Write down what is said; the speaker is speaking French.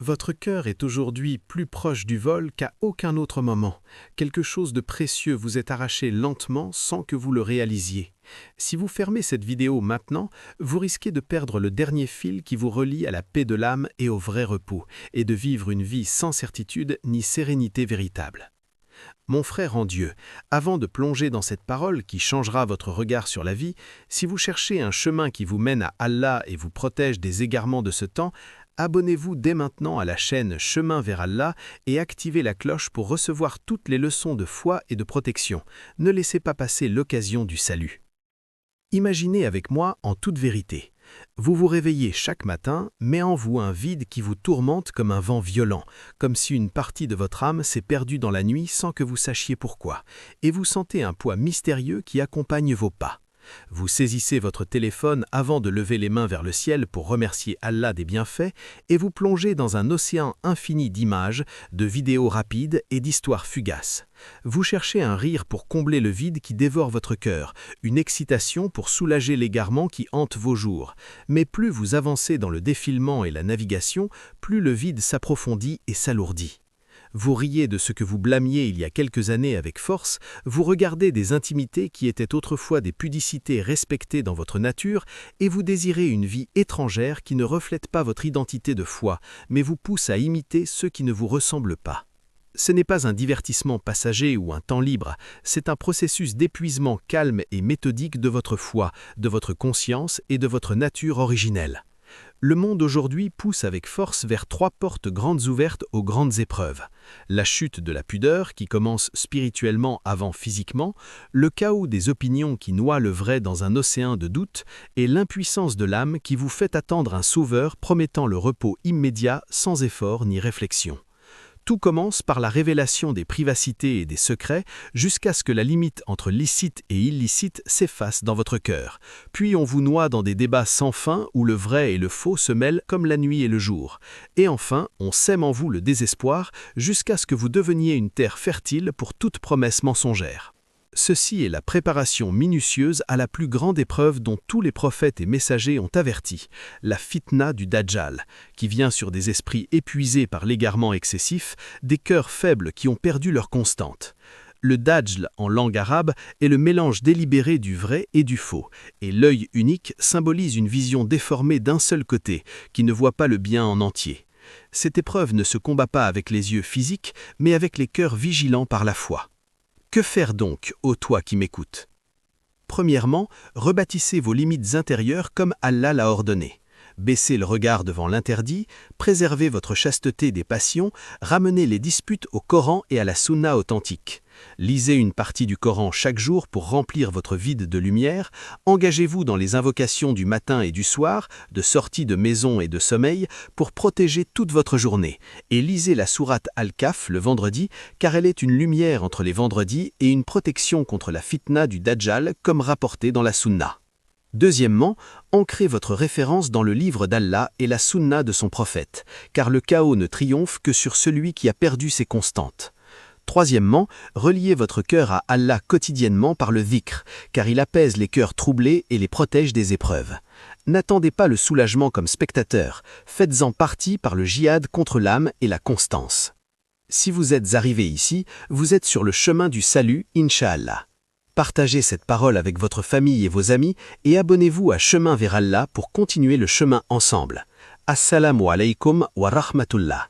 Votre cœur est aujourd'hui plus proche du vol qu'à aucun autre moment. Quelque chose de précieux vous est arraché lentement sans que vous le réalisiez. Si vous fermez cette vidéo maintenant, vous risquez de perdre le dernier fil qui vous relie à la paix de l'âme et au vrai repos, et de vivre une vie sans certitude ni sérénité véritable. Mon frère en Dieu, avant de plonger dans cette parole qui changera votre regard sur la vie, si vous cherchez un chemin qui vous mène à Allah et vous protège des égarements de ce temps, abonnez-vous dès maintenant à la chaîne Chemin vers Allah et activez la cloche pour recevoir toutes les leçons de foi et de protection. Ne laissez pas passer l'occasion du salut. Imaginez avec moi en toute vérité. Vous vous réveillez chaque matin, mais en vous un vide qui vous tourmente comme un vent violent, comme si une partie de votre âme s'est perdue dans la nuit sans que vous sachiez pourquoi, et vous sentez un poids mystérieux qui accompagne vos pas. Vous saisissez votre téléphone avant de lever les mains vers le ciel pour remercier Allah des bienfaits et vous plongez dans un océan infini d'images, de vidéos rapides et d'histoires fugaces. Vous cherchez un rire pour combler le vide qui dévore votre cœur, une excitation pour soulager l'égarement qui hante vos jours. Mais plus vous avancez dans le défilement et la navigation, plus le vide s'approfondit et s'alourdit. Vous riez de ce que vous blâmiez il y a quelques années avec force, vous regardez des intimités qui étaient autrefois des pudicités respectées dans votre nature et vous désirez une vie étrangère qui ne reflète pas votre identité de foi, mais vous pousse à imiter ceux qui ne vous ressemblent pas. Ce n'est pas un divertissement passager ou un temps libre, c'est un processus d'épuisement calme et méthodique de votre foi, de votre conscience et de votre nature originelle. Le monde aujourd'hui pousse avec force vers trois portes grandes ouvertes aux grandes épreuves. La chute de la pudeur qui commence spirituellement avant physiquement, le chaos des opinions qui noie le vrai dans un océan de doute et l'impuissance de l'âme qui vous fait attendre un sauveur promettant le repos immédiat sans effort ni réflexion. Tout commence par la révélation des privacités et des secrets jusqu'à ce que la limite entre licite et illicite s'efface dans votre cœur. Puis on vous noie dans des débats sans fin où le vrai et le faux se mêlent comme la nuit et le jour. Et enfin, on sème en vous le désespoir jusqu'à ce que vous deveniez une terre fertile pour toute promesse mensongère. Ceci est la préparation minutieuse à la plus grande épreuve dont tous les prophètes et messagers ont averti, la fitna du Dajjal, qui vient sur des esprits épuisés par l'égarement excessif, des cœurs faibles qui ont perdu leur constante. Le Dajjal, en langue arabe, est le mélange délibéré du vrai et du faux, et l'œil unique symbolise une vision déformée d'un seul côté, qui ne voit pas le bien en entier. Cette épreuve ne se combat pas avec les yeux physiques, mais avec les cœurs vigilants par la foi. Que faire donc, ô toi qui m'écoutes? Premièrement, rebâtissez vos limites intérieures comme Allah l'a ordonné. Baissez le regard devant l'interdit, préservez votre chasteté des passions, ramenez les disputes au Coran et à la Sunna authentique. Lisez une partie du Coran chaque jour pour remplir votre vide de lumière, engagez-vous dans les invocations du matin et du soir, de sortie de maison et de sommeil, pour protéger toute votre journée, et lisez la sourate Al-Kahf le vendredi, car elle est une lumière entre les vendredis et une protection contre la fitna du Dajjal comme rapporté dans la Sunna. Deuxièmement, ancrez votre référence dans le livre d'Allah et la Sunna de son prophète, car le chaos ne triomphe que sur celui qui a perdu ses constantes. Troisièmement, reliez votre cœur à Allah quotidiennement par le dhikr, car il apaise les cœurs troublés et les protège des épreuves. N'attendez pas le soulagement comme spectateur, faites-en partie par le djihad contre l'âme et la constance. Si vous êtes arrivé ici, vous êtes sur le chemin du salut, Inch'Allah. Partagez cette parole avec votre famille et vos amis et abonnez-vous à Chemin vers Allah pour continuer le chemin ensemble. Assalamu alaikum wa rahmatullah.